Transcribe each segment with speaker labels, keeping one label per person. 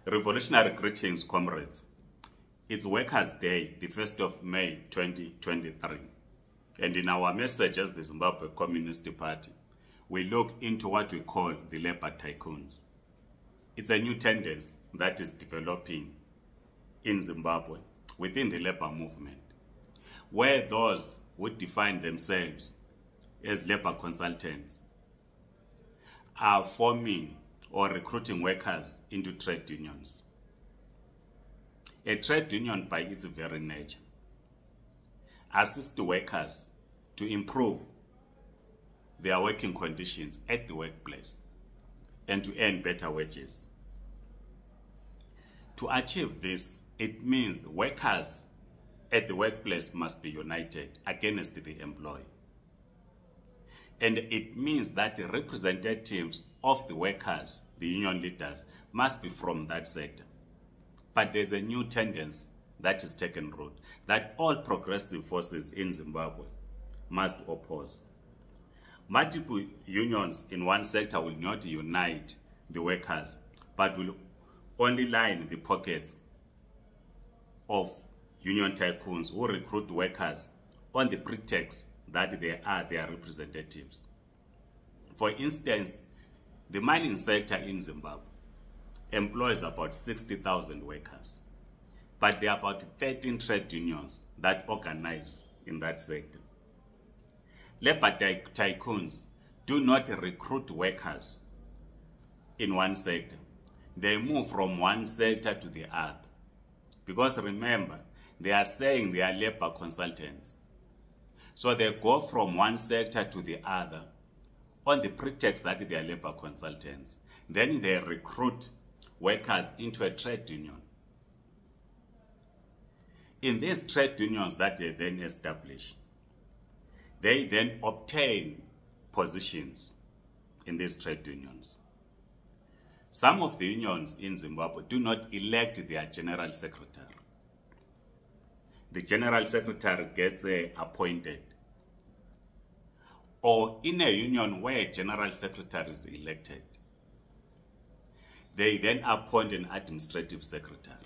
Speaker 1: Revolutionary greetings, comrades. It's Workers' Day, the 1st of May 2023. And in our message as the Zimbabwe Communist Party, we look into what we call the labor tycoons. It's a new tendency that is developing in Zimbabwe within the labor movement, where those who define themselves as labor consultants are forming or recruiting workers into trade unions. A trade union, by its very nature, assists the workers to improve their working conditions at the workplace and to earn better wages. To achieve this, it means workers at the workplace must be united against the employer. And it means that the representatives of the workers, the union leaders, must be from that sector. But there's a new tendency that is taken root, that all progressive forces in Zimbabwe must oppose. Multiple unions in one sector will not unite the workers, but will only line the pockets of union tycoons who recruit workers on the pretext that they are their representatives. For instance, the mining sector in Zimbabwe employs about 60,000 workers, but there are about 13 trade unions that organize in that sector. Labor tycoons do not recruit workers in one sector. They move from one sector to the other. Because remember, they are saying they are labor consultants. So they go from one sector to the other on the pretext that they are labor consultants. Then they recruit workers into a trade union. In these trade unions that they then establish, they then obtain positions in these trade unions. Some of the unions in Zimbabwe do not elect their general secretary. The general secretary gets appointed. Or in a union where a general secretary is elected, they then appoint an administrative secretary.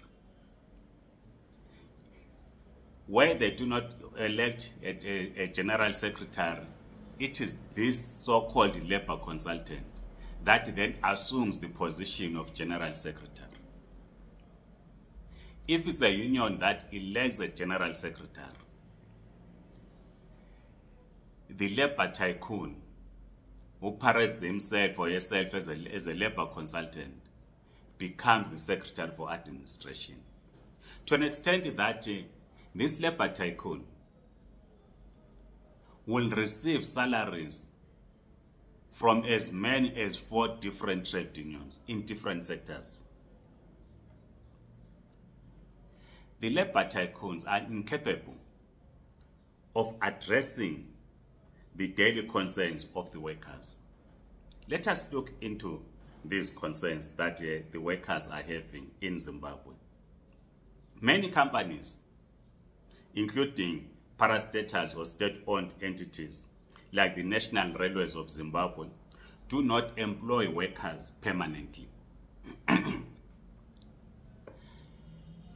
Speaker 1: Where they do not elect a general secretary, it is this so-called labor consultant that then assumes the position of general secretary. If it's a union that elects a general secretary, the labor tycoon who parades himself or herself as a labor consultant becomes the secretary for administration. To an extent that this labor tycoon will receive salaries from as many as 4 different trade unions in different sectors. The labor tycoons are incapable of addressing the daily concerns of the workers. Let us look into these concerns that the workers are having in Zimbabwe. Many companies, including parastatals or state-owned entities like the National Railways of Zimbabwe, do not employ workers permanently.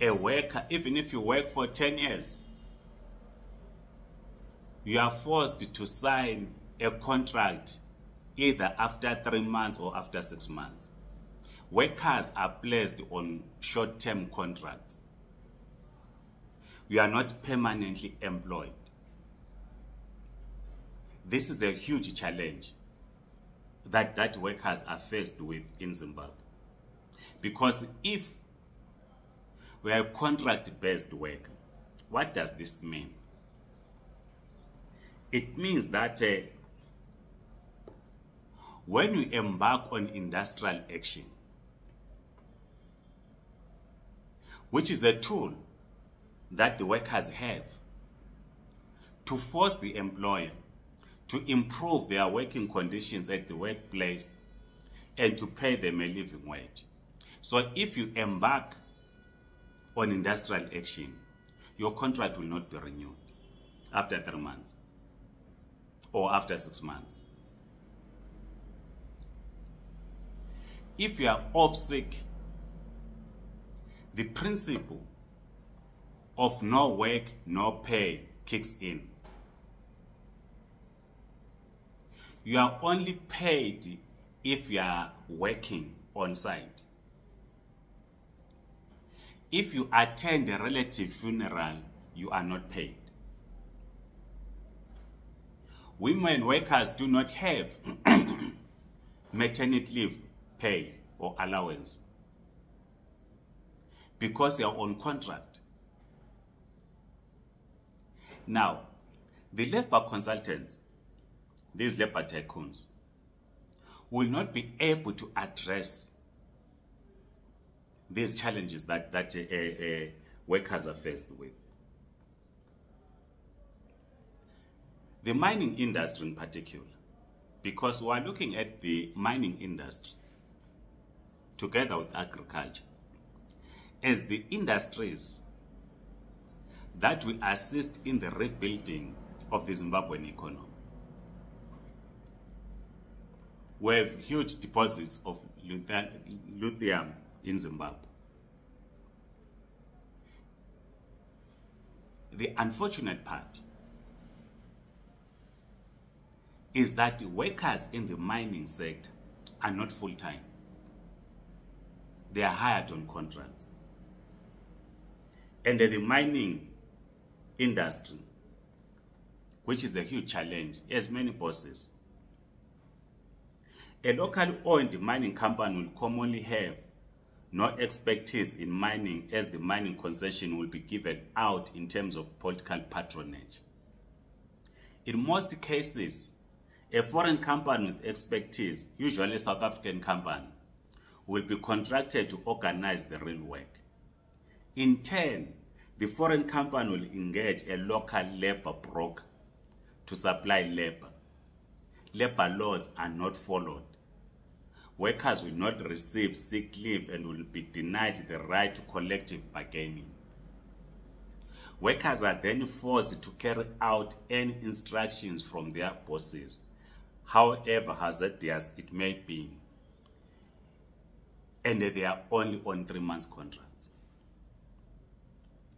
Speaker 1: A worker, even if you work for 10 years, you are forced to sign a contract either after 3 months or after 6 months. Workers are placed on short-term contracts. You are not permanently employed. This is a huge challenge that workers are faced with in Zimbabwe. Because if we are a contract-based worker, what does this mean? It means that when you embark on industrial action, which is a tool that the workers have to force the employer to improve their working conditions at the workplace and to pay them a living wage. So if you embark on industrial action, your contract will not be renewed after 3 months or after 6 months. If you are off sick the principle of no work, no pay kicks in. You are only paid if you are working on site. If you attend a relative funeral, you are not paid. Women workers do not have maternity leave pay or allowance because they are on contract. Now, the labor consultants, these labor tycoons, will not be able to address these challenges that workers are faced with. The mining industry in particular, because we are looking at the mining industry together with agriculture as the industries that will assist in the rebuilding of the Zimbabwean economy. We have huge deposits of lithium in Zimbabwe. The unfortunate part is that workers in the mining sector are not full-time. They are hired on contracts. And the mining industry, which is a huge challenge, has many bosses. A locally owned mining company will commonly have no expertise in mining, as the mining concession will be given out in terms of political patronage. In most cases, a foreign company with expertise, usually a South African company, will be contracted to organize the real work. In turn, the foreign company will engage a local labor broker to supply labor. Labor laws are not followed. Workers will not receive sick leave and will be denied the right to collective bargaining. Workers are then forced to carry out any instructions from their bosses, however hazardous it may be, and they are only on 3 months contracts.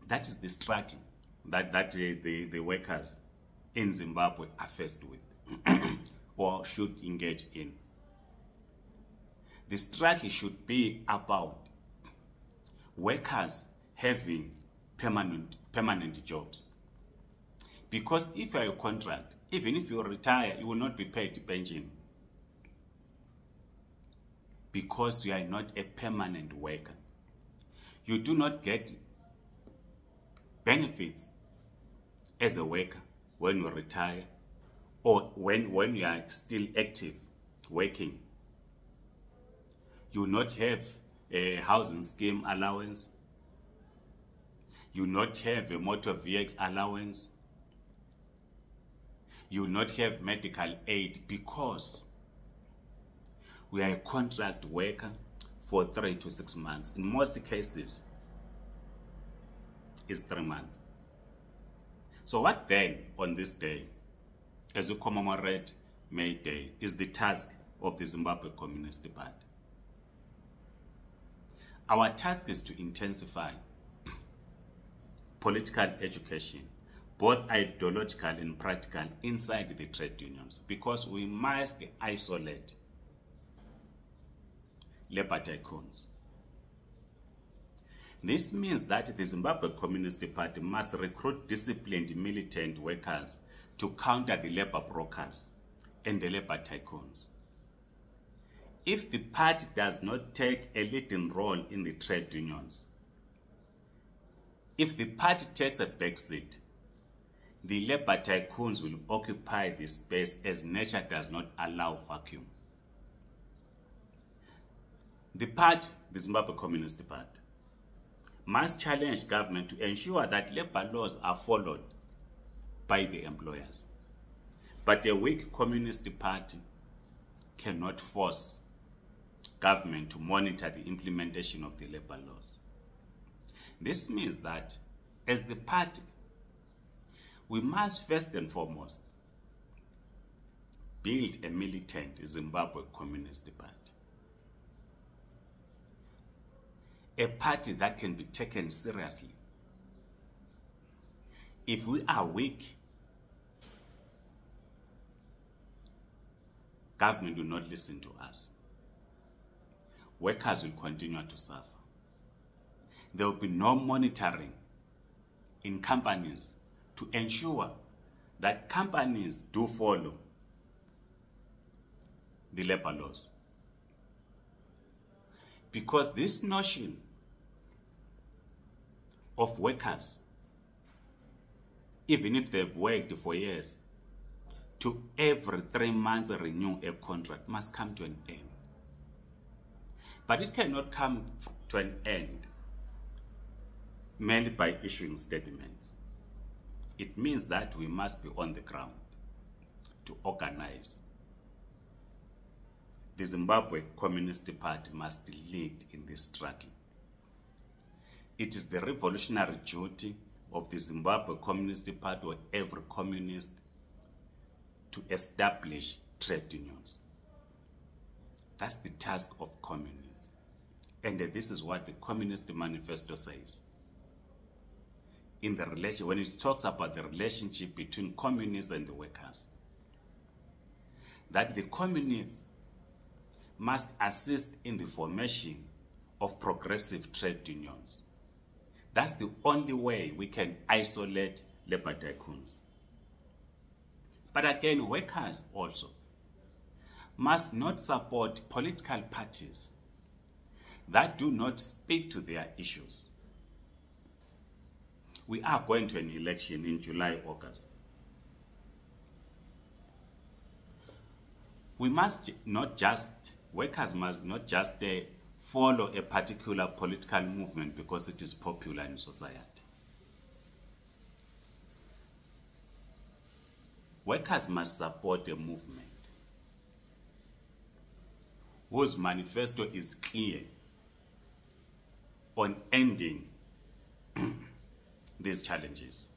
Speaker 1: That is the struggle that the workers in Zimbabwe are faced with or should engage in. The struggle should be about workers having permanent jobs. Because if you are a contract, even if you retire, you will not be paid pension. Because you are not a permanent worker. You do not get benefits as a worker when you retire or when you are still active working. You will not have a housing scheme allowance. You will not have a motor vehicle allowance. You will not have medical aid because we are a contract worker for 3 to 6 months. In most cases, it's 3 months. So what then on this day, as we commemorate May Day, is the task of the Zimbabwe Communist Party? Our task is to intensify political education, both ideological and practical, inside the trade unions, because we must isolate labor tycoons. This means that the Zimbabwe Communist Party must recruit disciplined militant workers to counter the labor brokers and the labor tycoons. If the party does not take a leading role in the trade unions, if the party takes a backseat, the labor tycoons will occupy the space as nature does not allow vacuum. The party, the Zimbabwe Communist Party, must challenge government to ensure that labor laws are followed by the employers. But a weak communist party cannot force government to monitor the implementation of the labor laws. This means that as the party, we must first and foremost build a militant Zimbabwe Communist Party. a party that can be taken seriously. If we are weak, government will not listen to us. Workers will continue to suffer. There will be no monitoring in companies to ensure that companies do follow the labor laws. Because this notion of workers, even if they've worked for years, to every 3 months renew a contract must come to an end. But it cannot come to an end merely by issuing statements. It means that we must be on the ground to organize. The Zimbabwe Communist Party must lead in this struggle. It is the revolutionary duty of the Zimbabwe Communist Party or every communist to establish trade unions. That's the task of communists. And this is what the Communist Manifesto says. In the relation, when it talks about the relationship between communists and the workers, that the communists must assist in the formation of progressive trade unions. That's the only way we can isolate labor tycoons. But again, workers also must not support political parties that do not speak to their issues. We are going to an election in July, August. We must not just, workers must not just follow a particular political movement because it is popular in society. Workers must support a movement whose manifesto is clear on ending these challenges,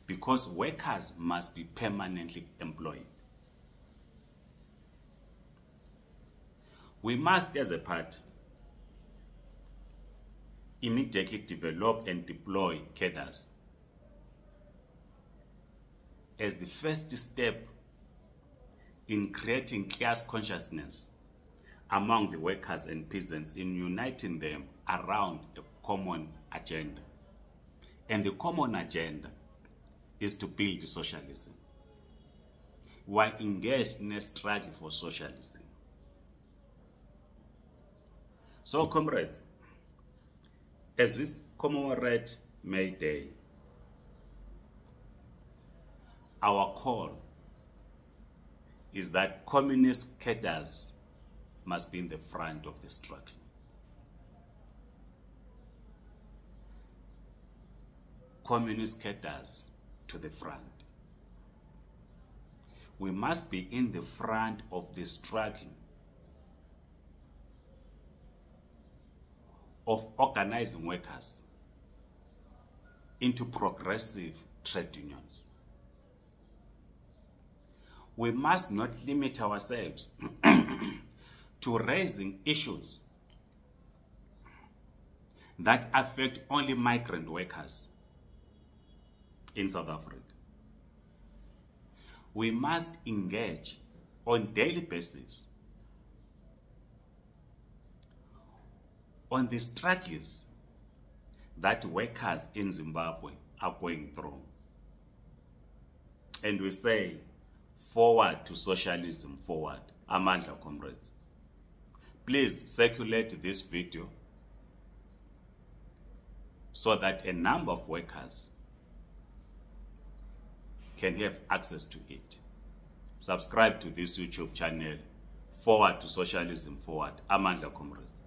Speaker 1: because workers must be permanently employed. We must, as a party, immediately develop and deploy cadres as the first step in creating class consciousness among the workers and peasants, in uniting them around a common agenda. And the common agenda is to build socialism. We are engaged in a struggle for socialism. So, comrades, as we commemorate May Day, our call is that communist cadres must be in the front of the struggle. Communist cadres to the front. We must be in the front of the struggle of organizing workers into progressive trade unions. We must not limit ourselves to raising issues that affect only migrant workers in South Africa. We must engage on a daily basis on the struggles that workers in Zimbabwe are going through. And we say, forward to socialism, forward. Amandla, comrades. Please circulate this video so that a number of workers can have access to it. Subscribe to this YouTube channel, Forward to Socialism, Forward. Amandla, comrades.